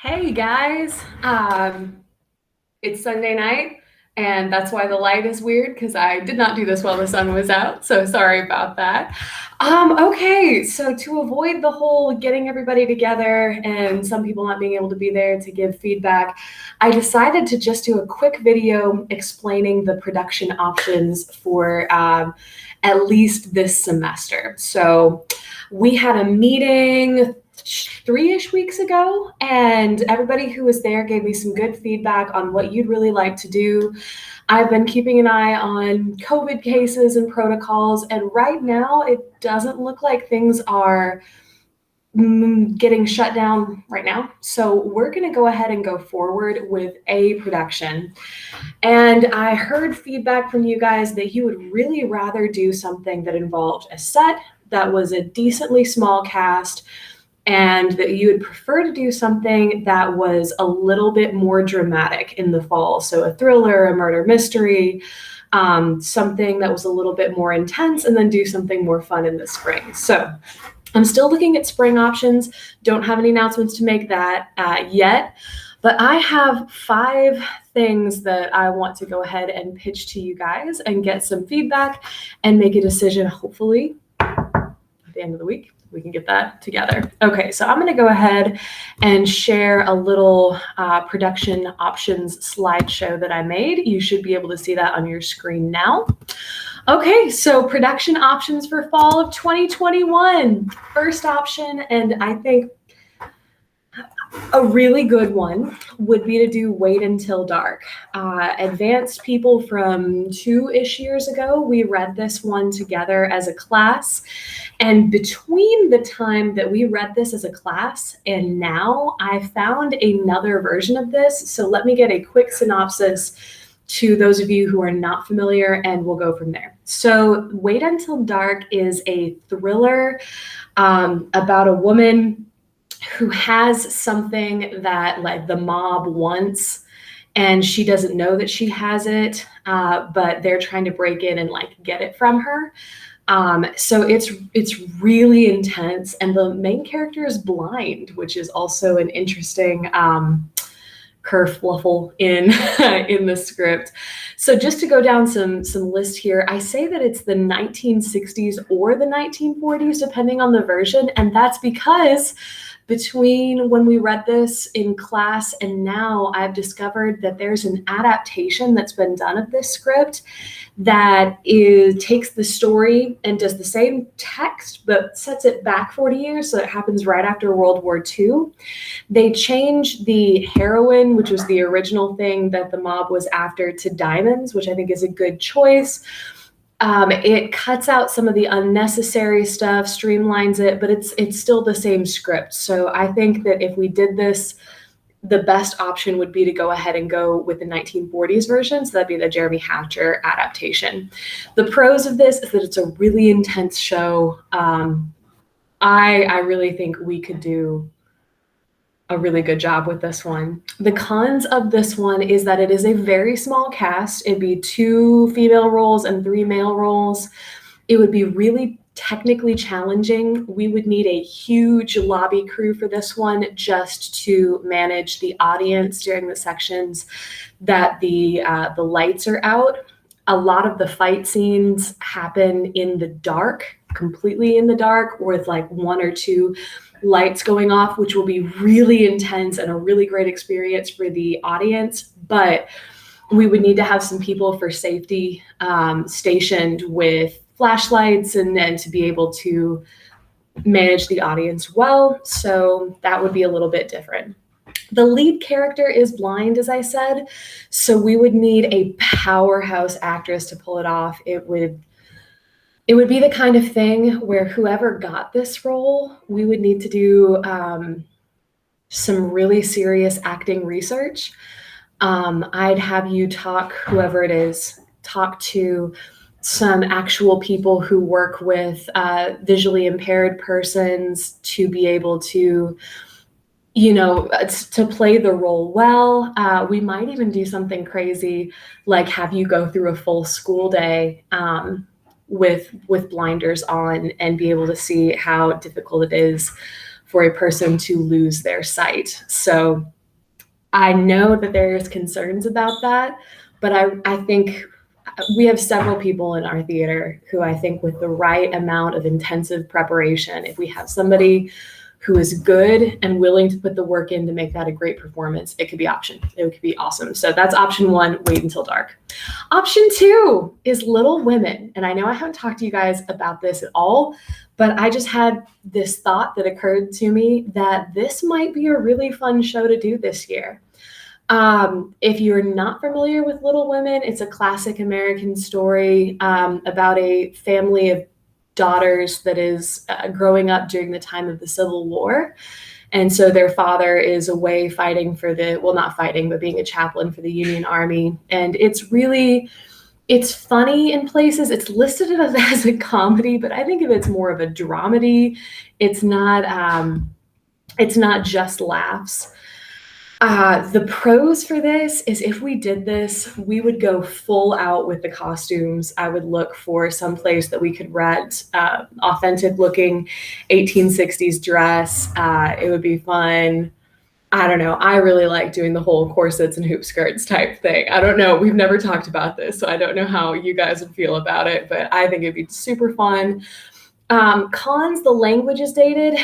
Hey guys, it's Sunday night, and that's why the light is weird because I did not do this while the sun was out, so sorry about that. Okay, so to avoid the whole getting everybody together and some people not being able to be there to give feedback, I decided to just do a quick video explaining the production options for at least this semester. So we had a meeting 3-ish weeks ago, and everybody who was there gave me some good feedback on what you'd really like to do. I've been keeping an eye on COVID cases and protocols, and right now it doesn't look like things are getting shut down right now. So we're going to go ahead and go forward with a production. And I heard feedback from you guys that you would really rather do something that involved a set that was a decently small cast, and that you would prefer to do something that was a little bit more dramatic in the fall. So a thriller, a murder mystery, something that was a little bit more intense, and then do something more fun in the spring. So I'm still looking at spring options. Don't have any announcements to make that yet, but I have 5 things that I want to go ahead and pitch to you guys and get some feedback and make a decision, hopefully, at the end of the week. We can get that together. Okay, so I'm going to go ahead and share a little production options slideshow that I made. You should be able to see that on your screen now. Okay, so production options for fall of 2021. First option, and I think a really good one, would be to do Wait Until Dark. Advanced people from 2-ish years ago, we read this one together as a class. And between the time that we read this as a class and now, I found another version of this. So let me get a quick synopsis to those of you who are not familiar, and we'll go from there. So Wait Until Dark is a thriller about a woman who has something that like the mob wants, and she doesn't know that she has it, but they're trying to break in and like get it from her. So it's really intense, and the main character is blind, which is also an interesting kerfluffle in in the script. So just to go down some list here, I say that it's the 1960s or the 1940s, depending on the version, and that's because between when we read this in class and now, I've discovered that there's an adaptation that's been done of this script that takes the story and does the same text but sets it back 40 years, so it happens right after World War II. They changed the heroine, which was the original thing that the mob was after, to diamonds, which I think is a good choice. It cuts out some of the unnecessary stuff, streamlines it, but it's still the same script. So I think that if we did this, the best option would be to go ahead and go with the 1940s version. So that'd be the Jeremy Hatcher adaptation. The pros of this is that it's a really intense show. I really think we could do a really good job with this one. The cons of this one is that it is a very small cast. It'd be 2 female roles and 3 male roles. It would be really technically challenging. We would need a huge lobby crew for this one just to manage the audience during the sections that the lights are out. A lot of the fight scenes happen in the dark, completely in the dark, with like 1 or 2 lights going off, which will be really intense and a really great experience for the audience. But we would need to have some people for safety stationed with flashlights and to be able to manage the audience well. So that would be a little bit different. The lead character is blind, as I said, so we would need a powerhouse actress to pull it off. It would be the kind of thing where whoever got this role, we would need to do some really serious acting research. I'd have you whoever it is, talk to some actual people who work with visually impaired persons to be able to, to play the role well. We might even do something crazy, like have you go through a full school day with blinders on and be able to see how difficult it is for a person to lose their sight. So I know that there's concerns about that, but I think we have several people in our theater who I think with the right amount of intensive preparation, if we have somebody who is good and willing to put the work in to make that a great performance, it could be awesome. So that's option one, Wait Until Dark. Option two is Little Women. And I know I haven't talked to you guys about this at all, but I just had this thought that occurred to me that this might be a really fun show to do this year. If you're not familiar with Little Women, it's a classic American story about a family of daughters that is growing up during the time of the Civil War. And so their father is away fighting for not fighting, but being a chaplain for the Union Army. And it's funny in places. It's listed as a comedy, but I think of it's more of a dramedy. It's not just laughs. The pros for this is if we did this, we would go full out with the costumes. I would look for some place that we could rent authentic looking 1860s dress. It would be fun. I don't know. I really like doing the whole corsets and hoop skirts type thing. I don't know. We've never talked about this, so I don't know how you guys would feel about it, but I think it'd be super fun. Cons, the language is dated.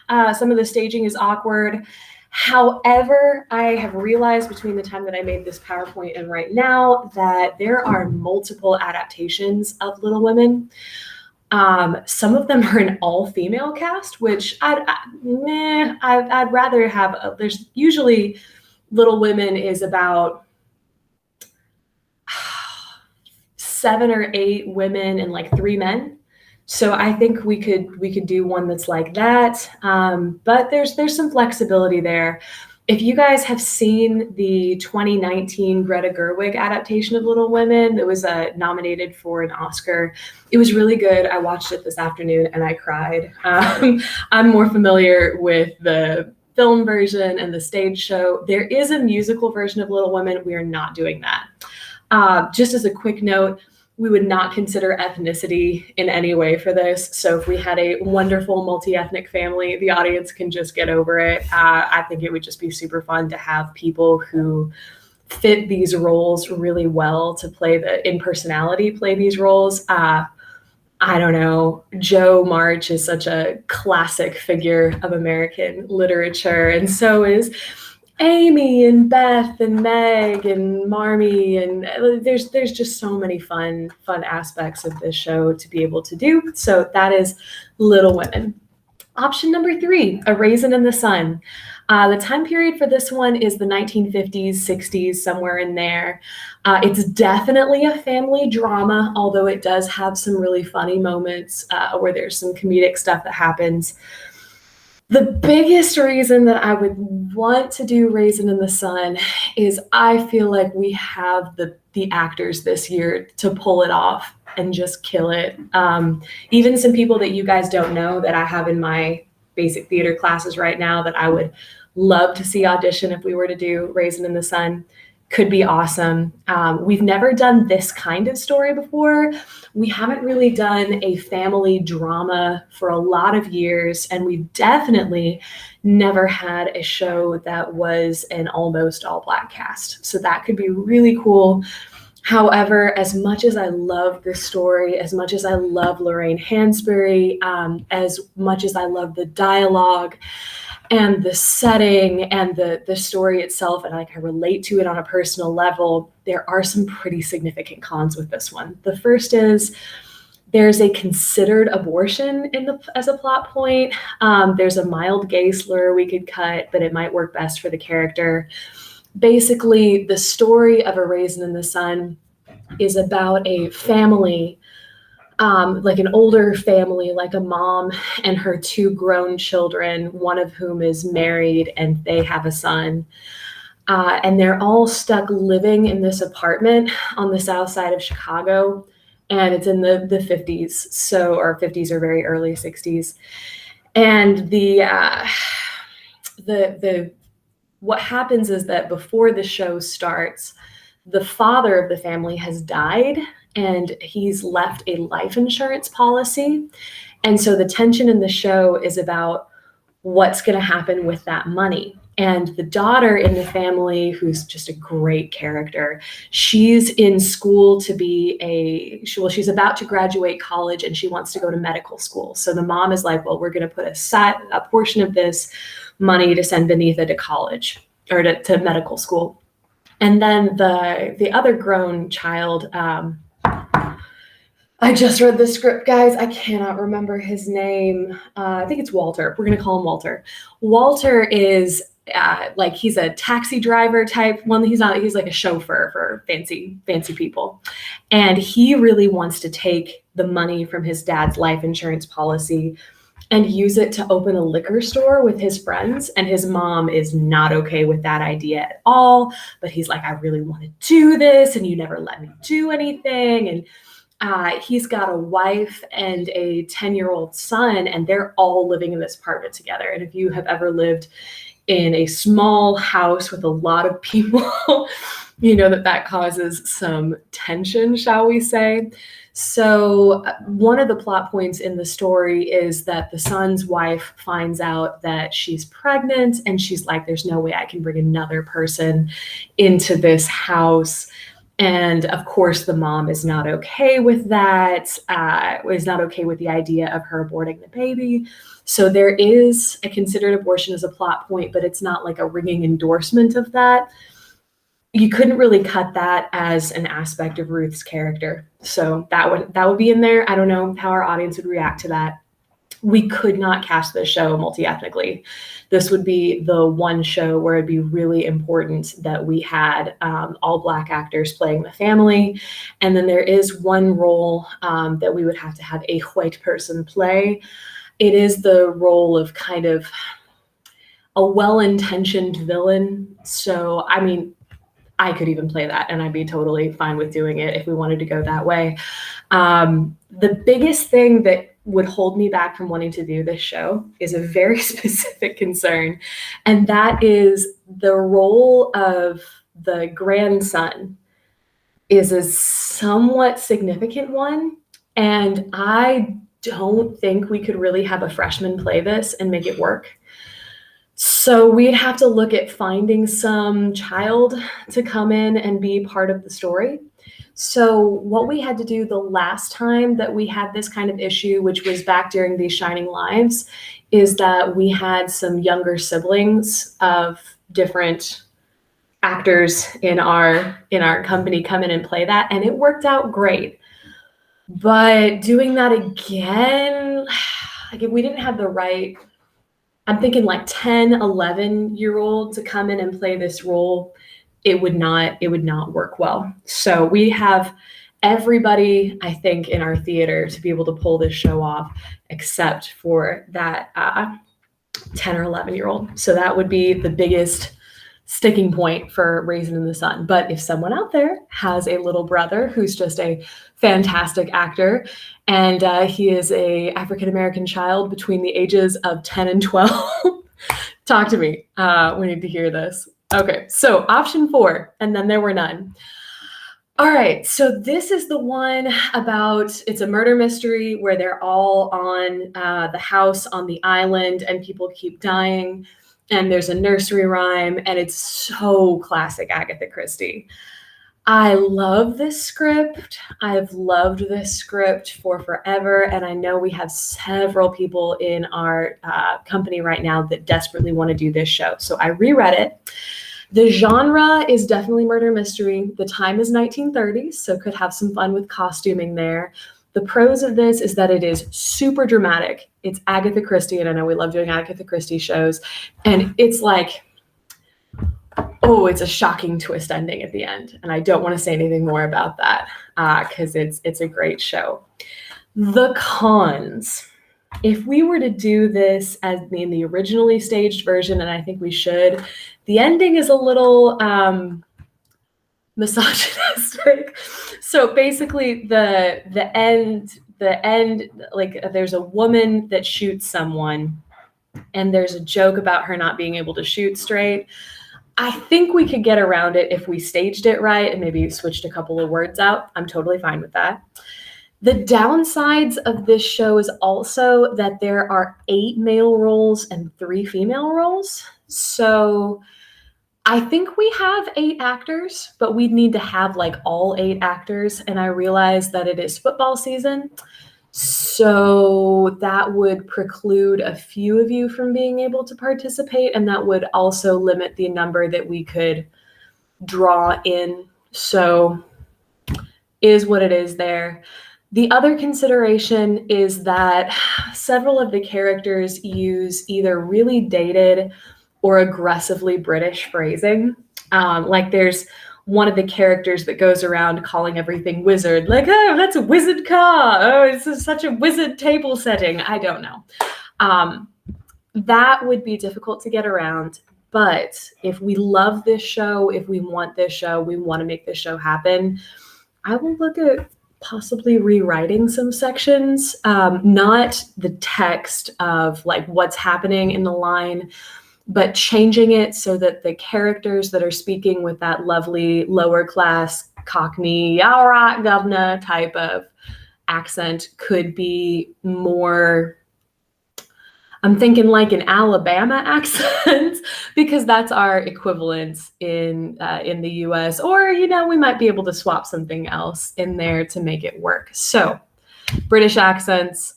Some of the staging is awkward. However, I have realized between the time that I made this PowerPoint and right now that there are multiple adaptations of Little Women. Some of them are an all-female cast, which I'd rather have. There's usually Little Women is about 7 or 8 women and like 3 men. So I think we could do one that's like that, but there's some flexibility there. If you guys have seen the 2019 Greta Gerwig adaptation of Little Women that was nominated for an Oscar, it was really good. I watched it this afternoon and I cried. I'm more familiar with the film version and the stage show. There is a musical version of Little Women. We are not doing that. Just as a quick note, we would not consider ethnicity in any way for this. So if we had a wonderful multi-ethnic family, the audience can just get over it. I think it would just be super fun to have people who fit these roles really well to play these roles. I don't know. Jo March is such a classic figure of American literature, and so is Amy and Beth and Meg and Marmee, and there's just so many fun aspects of this show to be able to do. So that is Little Women. Option number 3, A Raisin in the Sun. The time period for this one is the 1950s, 60s, somewhere in there. It's definitely a family drama, although it does have some really funny moments where there's some comedic stuff that happens. The biggest reason that I would want to do Raisin in the Sun is I feel like we have the actors this year to pull it off and just kill it. Even some people that you guys don't know that I have in my basic theater classes right now that I would love to see audition if we were to do Raisin in the Sun could be awesome. We've never done this kind of story before. We haven't really done a family drama for a lot of years, and we've definitely never had a show that was an almost all Black cast. So that could be really cool. However, as much as I love this story, as much as I love Lorraine Hansberry, as much as I love the dialogue and the setting and the story itself, and like I relate to it on a personal level, there are some pretty significant cons with this one. The first is there's a considered abortion as a plot point. There's a mild gay slur we could cut, but it might work best for the character. Basically, the story of A Raisin in the Sun is about a family, like an older family, like a mom and her 2 grown children, one of whom is married and they have a son. And they're all stuck living in this apartment on the south side of Chicago. And it's in the 50s, or 50s or very early 60s. And what happens is that before the show starts, the father of the family has died and he's left a life insurance policy. And so the tension in the show is about what's going to happen with that money. And the daughter in the family, who's just a great character, she's in school to be she's about to graduate college and she wants to go to medical school. So the mom is like, well, we're going to put a portion of this money to send Beneatha to college or to medical school. And then the other grown child, I just read the script, guys. I cannot remember his name. I think it's Walter. We're going to call him Walter. Walter is like, he's a taxi driver type one. He's like a chauffeur for fancy people. And he really wants to take the money from his dad's life insurance policy and use it to open a liquor store with his friends. And his mom is not okay with that idea at all. But he's like, I really want to do this, and you never let me do anything. And he's got a wife and a 10-year-old son, and they're all living in this apartment together. And if you have ever lived in a small house with a lot of people, you know that causes some tension, shall we say. So one of the plot points in the story is that the son's wife finds out that she's pregnant, and she's like, there's no way I can bring another person into this house. And of course, the mom is not okay with that, is not okay with the idea of her aborting the baby. So there is a considered abortion as a plot point, but it's not like a ringing endorsement of that. You couldn't really cut that as an aspect of Ruth's character. So that would be in there. I don't know how our audience would react to that. We could not cast this show multi-ethnically. This would be the one show where it'd be really important that we had all Black actors playing the family. And then there is one role that we would have to have a white person play. It is the role of kind of a well-intentioned villain. So, I mean, I could even play that, and I'd be totally fine with doing it if we wanted to go that way. The biggest thing that would hold me back from wanting to do this show is a very specific concern, and that is the role of the grandson is a somewhat significant one, and I don't think we could really have a freshman play this and make it work. So we'd have to look at finding some child to come in and be part of the story. So what we had to do the last time that we had this kind of issue, which was back during These Shining Lives, is that we had some younger siblings of different actors in our company come in and play that, and it worked out great. But doing that again, like if we didn't have the right, I'm thinking like 10, 11-year-old to come in and play this role, it would not work well. So we have everybody, I think, in our theater to be able to pull this show off, except for that 10 or 11-year-old. So that would be the biggest sticking point for Raisin in the Sun. But if someone out there has a little brother who's just a fantastic actor, and he is a African-American child between the ages of 10 and 12, talk to me. We need to hear this. Okay, so option 4, and then there were none. All right, so this is the one about, it's a murder mystery where they're all on the house on the island and people keep dying. And there's a nursery rhyme, and it's so classic Agatha Christie. I love this script. I've loved this script for forever, and I know we have several people in our company right now that desperately want to do this show. So I reread it. The genre is definitely murder mystery. The time is 1930s, so could have some fun with costuming there. The pros of this is that it is super dramatic. It's Agatha Christie, and I know we love doing Agatha Christie shows. And it's like, oh, it's a shocking twist ending at the end. And I don't want to say anything more about that because it's a great show. The cons. If we were to do this as in the originally staged version, and I think we should, the ending is a little misogynistic. So basically the end, like there's a woman that shoots someone and there's a joke about her not being able to shoot straight. I think we could get around it if we staged it right and maybe switched a couple of words out. I'm totally fine with that. The downsides of this show is also that there are 8 male roles and 3 female roles. So I think we have 8 actors, but we'd need to have like all 8 actors. And I realize that it is football season. So that would preclude a few of you from being able to participate. And that would also limit the number that we could draw in. So is what it is there. The other consideration is that several of the characters use either really dated or aggressively British phrasing. Like there's one of the characters that goes around calling everything wizard, like, oh, that's a wizard car. Oh, it's such a wizard table setting. I don't know. That would be difficult to get around. But if we love this show, if we want this show, we want to make this show happen, I will look at possibly rewriting some sections, not the text of like what's happening in the line, but changing it so that the characters that are speaking with that lovely lower class Cockney, all right, governor type of accent could be more, I'm thinking like an Alabama accent, because that's our equivalent in the US. Or, you know, we might be able to swap something else in there to make it work. So British accents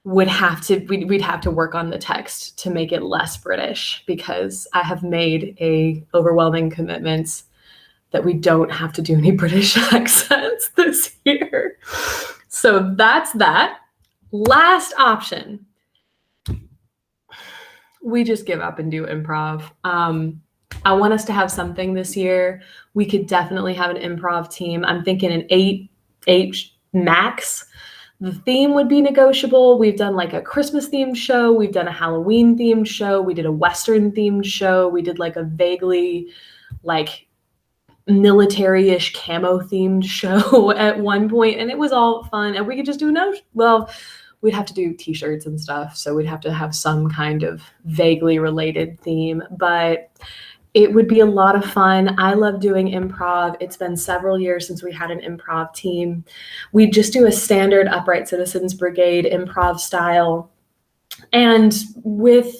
we'd have to work on the text to make it less British, because I have made a overwhelming commitment that we don't have to do any British accents this year. So that's that. Last option. We just give up and do improv. I want us to have something this year. We could definitely have an improv team. I'm thinking an eight max. The theme would be negotiable. We've done like a Christmas themed show. We've done a Halloween themed show. We did a Western themed show. We did like a vaguely like military-ish camo themed show at one point, and it was all fun. And we could just do we'd have to do t-shirts and stuff. So we'd have to have some kind of vaguely related theme, but it would be a lot of fun. I love doing improv. It's been several years since we had an improv team. We just do a standard Upright Citizens Brigade improv style. And with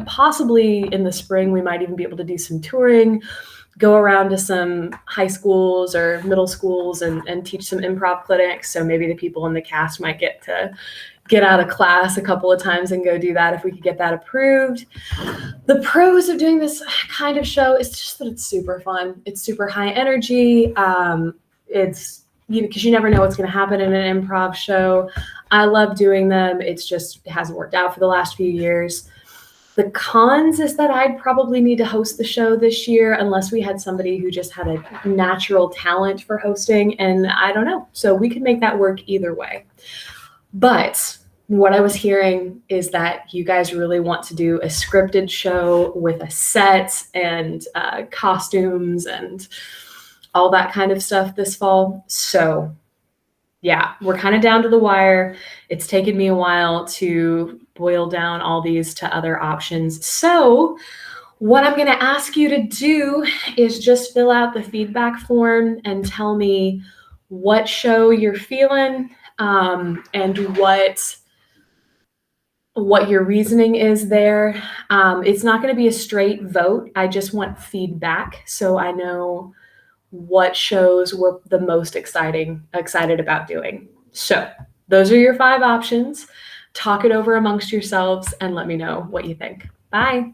possibly in the spring, we might even be able to do some touring, go around to some high schools or middle schools and teach some improv clinics. So maybe the people in the cast might get to get out of class a couple of times and go do that if we could get that approved. The pros of doing this kind of show is just that it's super fun. It's super high energy. It's, because you never know what's going to happen in an improv show. I love doing them. It's just, it hasn't worked out for the last few years. The cons is that I'd probably need to host the show this year unless we had somebody who just had a natural talent for hosting, and I don't know. So we could make that work either way. But what I was hearing is that you guys really want to do a scripted show with a set and costumes and all that kind of stuff this fall. So yeah, we're kind of down to the wire. It's taken me a while to boil down all these to other options. So what I'm going to ask you to do is just fill out the feedback form and tell me what show you're feeling, and what your reasoning is there. It's not going to be a straight vote. I just want feedback so I know what shows we're the most excited about doing. So those are your 5 options. Talk it over amongst yourselves and let me know what you think. Bye.